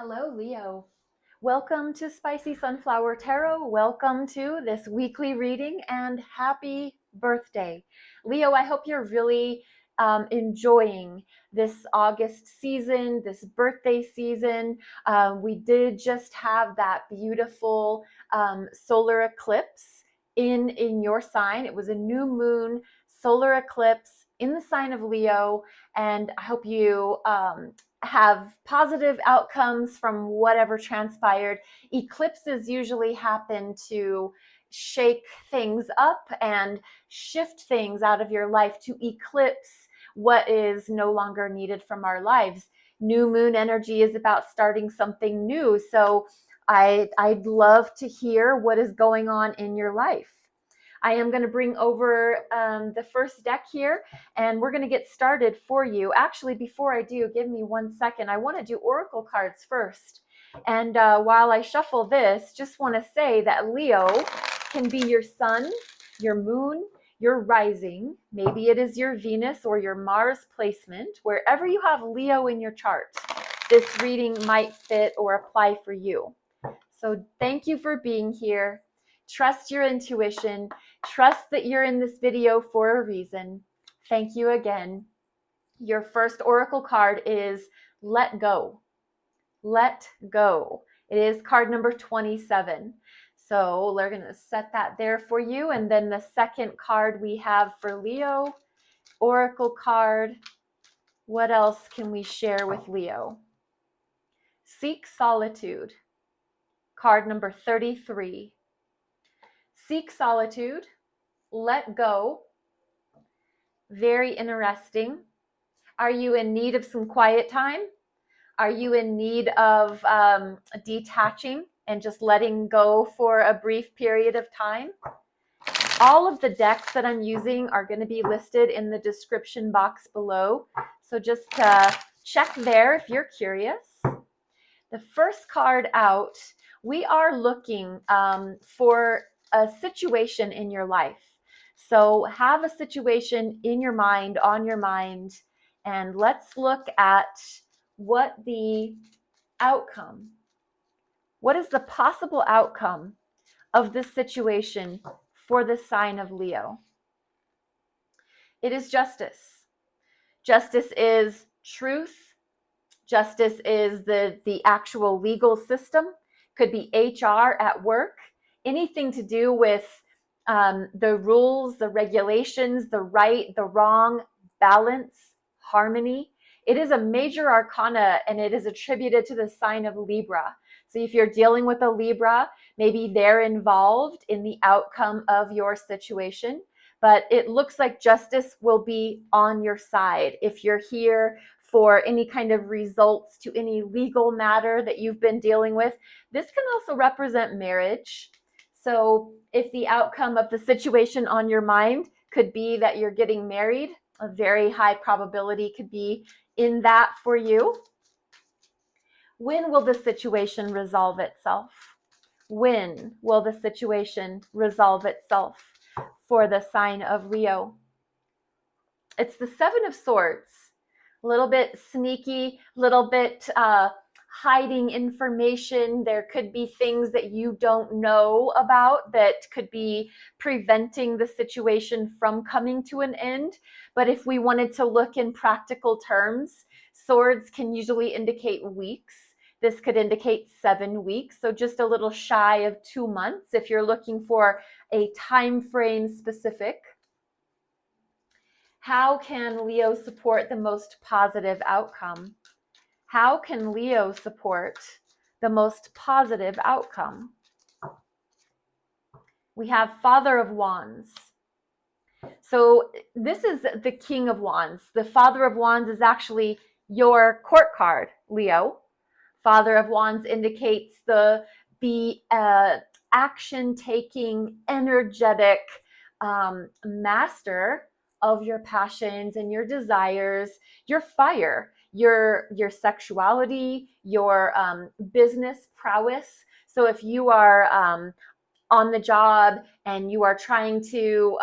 Hello, Leo. Welcome to Spicy Sunflower Tarot. Welcome to this weekly reading and happy birthday. Leo, I hope you're really enjoying this August season, this birthday season. We did just have that beautiful solar eclipse in your sign. It was a new moon solar eclipse in the sign of Leo, and I hope you have positive outcomes from whatever transpired. Eclipses usually happen to shake things up and shift things out of your life, to eclipse what is no longer needed from our lives. New moon energy is about starting something new. So I'd love to hear what is going on in your life. I am going to bring over the first deck here, and we're going to get started for you. Actually, before I do, give me 1 second. I want to do oracle cards first. And while I shuffle this, just want to say that Leo can be your sun, your moon, your rising. Maybe it is your Venus or your Mars placement. Wherever you have Leo in your chart, this reading might fit or apply for you. So thank you for being here. Trust your intuition. Trust that you're in this video for a reason. Thank you again. Your first oracle card is Let Go. Let Go. It is card number 27. So we're going to set that there for you. And then the second card we have for Leo, oracle card. What else can we share with Leo? Seek Solitude. Card number 33. Seek solitude, let go. Very interesting. Are you in need of some quiet time? Are you in need of detaching and just letting go for a brief period of time? All of the decks that I'm using are going to be listed in the description box below. So just check there if you're curious. The first card out, we are looking for a situation in your life. So have a situation in your mind, on your mind, and let's look at what the outcome, what is the possible outcome of this situation for the sign of Leo. It is justice. Justice is truth. Justice is the actual legal system. Could be HR at work. Anything to do with the rules, the regulations, the right, the wrong, balance, harmony. It is a major arcana, and it is attributed to the sign of Libra. So if you're dealing with a Libra, maybe they're involved in the outcome of your situation. But it looks like justice will be on your side. If you're here for any kind of results to any legal matter that you've been dealing with, this can also represent marriage. So if the outcome of the situation on your mind could be that you're getting married, a very high probability could be in that for you. When will the situation resolve itself? When will the situation resolve itself for the sign of Leo? It's the Seven of Swords. A little bit sneaky, a little bit hiding information. There could be things that you don't know about that could be preventing the situation from coming to an end. But if we wanted to look in practical terms, swords can usually indicate weeks. This could indicate 7 weeks, so just a little shy of 2 months if you're looking for a time frame specific. How can Leo support the most positive outcome? How can Leo support the most positive outcome? We have Father of Wands. So this is the King of Wands. The Father of Wands is actually your court card, Leo. Father of Wands indicates the action-taking, energetic master of your passions and your desires, your fire, your sexuality, your business prowess. So if you are on the job and you are trying to,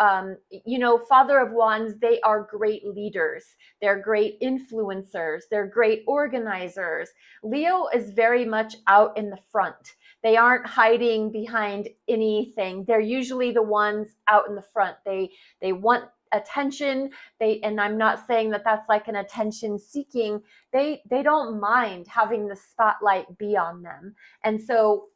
Father of Wands, they are great leaders. They're great influencers. They're great organizers. Leo is very much out in the front. They aren't hiding behind anything. They're usually the ones out in the front. They want attention. And I'm not saying that that's like an attention seeking. They don't mind having the spotlight be on them. And so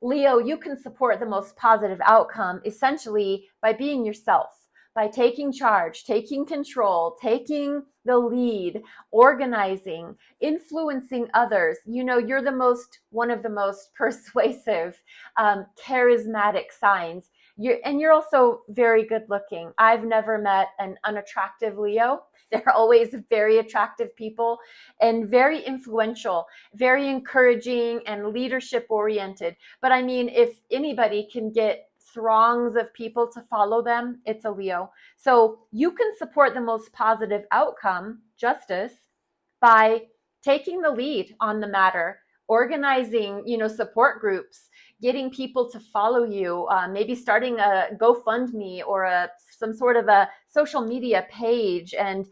Leo, you can support the most positive outcome essentially by being yourself, by taking charge, taking control, taking the lead, organizing, influencing others. You're one of the most persuasive, charismatic signs. You're also very good looking. I've never met an unattractive Leo. They're always very attractive people and very influential, very encouraging and leadership oriented. But I mean, if anybody can get throngs of people to follow them, it's a Leo. So you can support the most positive outcome, justice, by taking the lead on the matter, organizing, support groups, getting people to follow you, maybe starting a GoFundMe or some sort of a social media page, and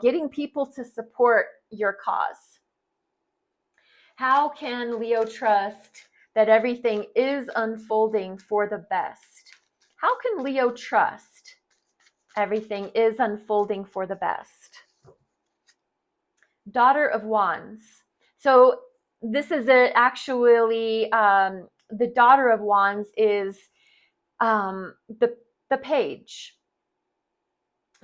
getting people to support your cause. How can Leo trust that everything is unfolding for the best? How can Leo trust everything is unfolding for the best? Daughter of Wands. So this is actually the Daughter of Wands is the page.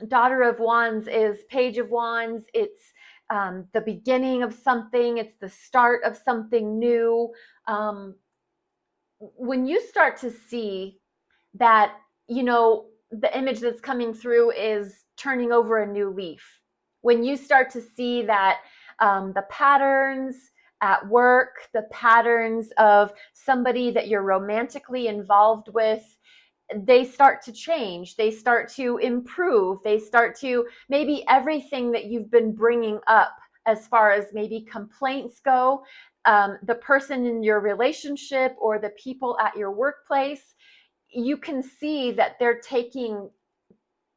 Daughter of Wands is Page of Wands. It's the beginning of something. It's the start of something new. When you start to see that, the image that's coming through is turning over a new leaf. When you start to see that the patterns at work, the patterns of somebody that you're romantically involved with, they start to change, they start to improve, they start to, maybe everything that you've been bringing up as far as maybe complaints go, the person in your relationship or the people at your workplace, you can see that they're taking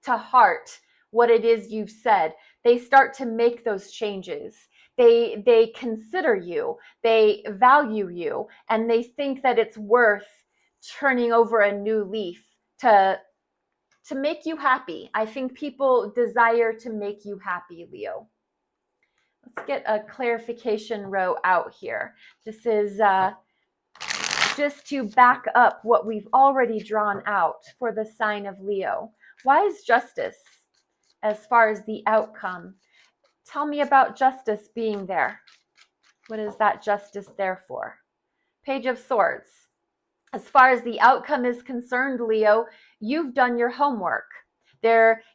to heart what it is you've said. They start to make those changes. They consider you, they value you, and they think that it's worth turning over a new leaf to make you happy. I think people desire to make you happy, Leo. Let's get a clarification row out here. This is just to back up what we've already drawn out for the sign of Leo. Why is justice as far as the outcome? Tell me about justice being there. What is that justice there for? Page of Swords. As far as the outcome is concerned, Leo, you've done your homework.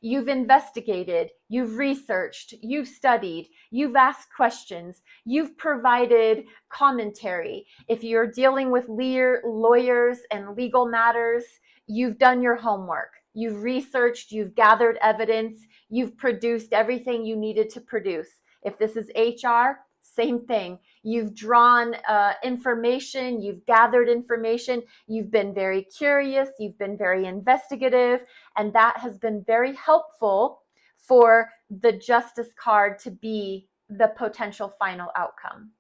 You've investigated, you've researched, you've studied, you've asked questions, you've provided commentary. If you're dealing with lawyers and legal matters, you've done your homework. You've researched, you've gathered evidence, you've produced everything you needed to produce. If this is HR, same thing. You've drawn information, you've gathered information, you've been very curious, you've been very investigative, and that has been very helpful for the Justice card to be the potential final outcome.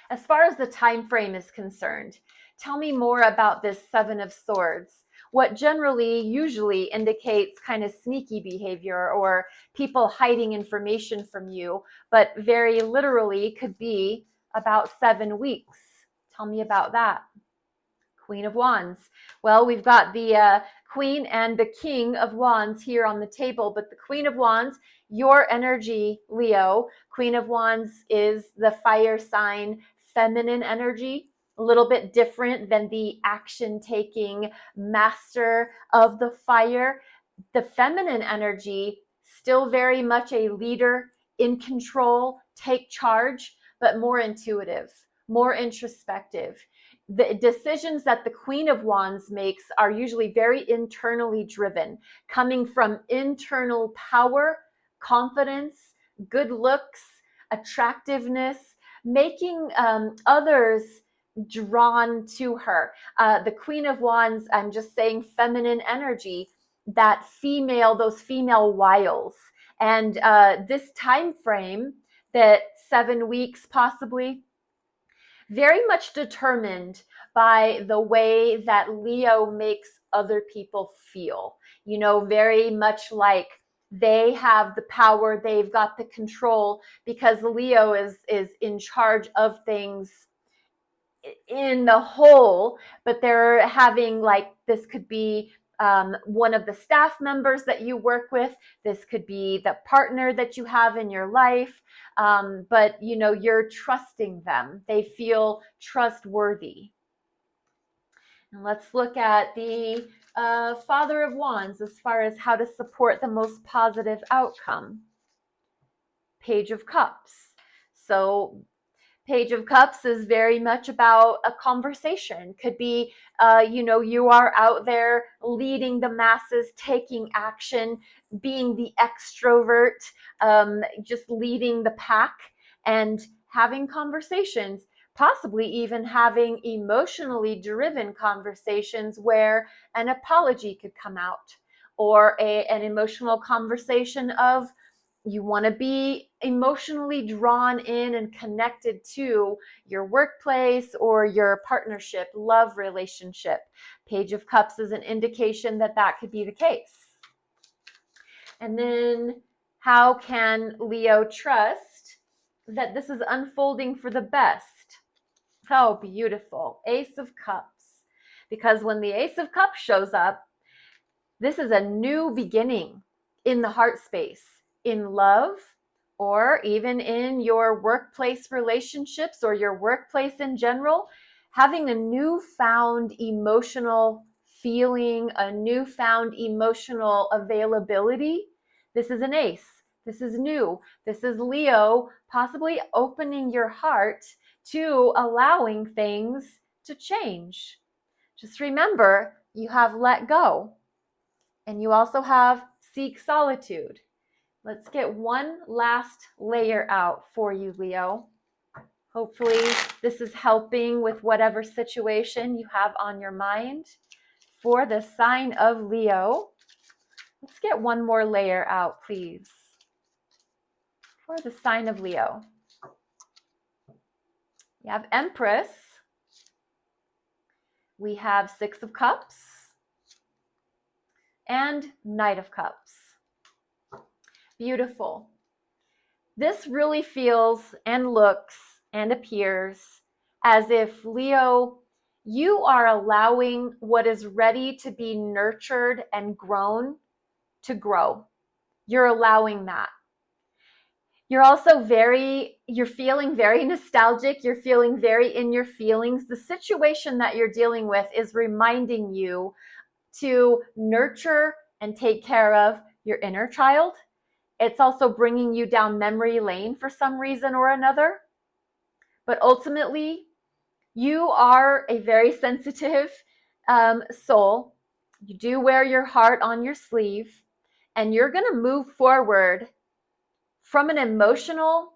As far as the time frame is concerned, tell me more about this Seven of Swords. What usually indicates kind of sneaky behavior or people hiding information from you, but very literally could be about 7 weeks. Tell me about that. Queen of Wands. Well, we've got the Queen and the King of Wands here on the table, but the Queen of Wands, your energy, Leo, Queen of Wands is the fire sign, feminine energy, a little bit different than the action-taking master of the fire. The feminine energy, still very much a leader, in control, take charge, but more intuitive, more introspective. The decisions that the Queen of Wands makes are usually very internally driven, coming from internal power, confidence, good looks, attractiveness, making others drawn to her. The Queen of Wands, I'm just saying feminine energy, that female, those female wiles. And this time frame, that 7 weeks possibly, very much determined by the way that Leo makes other people feel. You know, very much like they have the power, they've got the control, because Leo is in charge of things in the whole, but they're having, like, this could be one of the staff members that you work with. This could be the partner that you have in your life. But, you know, you're trusting them. They feel trustworthy. And let's look at the Father of Wands as far as how to support the most positive outcome. Page of Cups. So Page of Cups is very much about a conversation. Could be, you are out there leading the masses, taking action, being the extrovert, just leading the pack and having conversations, possibly even having emotionally driven conversations where an apology could come out, or an emotional conversation of, you want to be emotionally drawn in and connected to your workplace or your partnership, love relationship. Page of Cups is an indication that that could be the case. And then, how can Leo trust that this is unfolding for the best? Oh, beautiful. Ace of Cups. Because when the Ace of Cups shows up, this is a new beginning in the heart space, in love, or even in your workplace relationships or your workplace in general. Having a newfound emotional feeling, a newfound emotional availability. This is an ace. This is new. This is Leo possibly opening your heart to allowing things to change. Just remember, you have let go. And you also have seek solitude. Let's get one last layer out for you, Leo. Hopefully this is helping with whatever situation you have on your mind. For the sign of Leo, let's get one more layer out, please. For the sign of Leo, we have Empress. We have Six of Cups and Knight of Cups. Beautiful. This really feels and looks and appears as if, Leo, you are allowing what is ready to be nurtured and grown to grow. You're allowing that. You're also you're feeling very nostalgic. You're feeling very in your feelings. The situation that you're dealing with is reminding you to nurture and take care of your inner child. It's also bringing you down memory lane for some reason or another. But ultimately, you are a very sensitive soul. You do wear your heart on your sleeve, and you're going to move forward from an emotional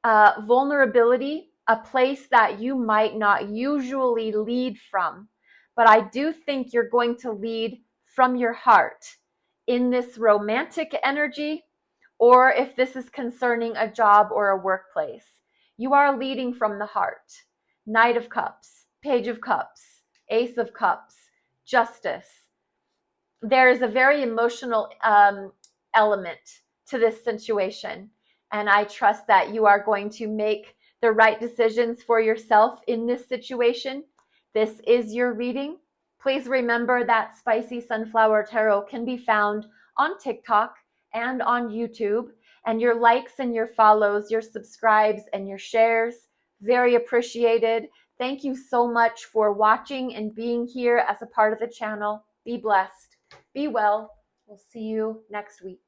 vulnerability, a place that you might not usually lead from. But I do think you're going to lead from your heart in this romantic energy, or if this is concerning a job or a workplace. You are leading from the heart. Knight of Cups, Page of Cups, Ace of Cups, Justice. There is a very emotional element to this situation. And I trust that you are going to make the right decisions for yourself in this situation. This is your reading. Please remember that Spicy Sunflower Tarot can be found on TikTok and on YouTube. And your likes and your follows, your subscribes and your shares, very appreciated. Thank you so much for watching and being here as a part of the channel. Be blessed. Be well. We'll see you next week.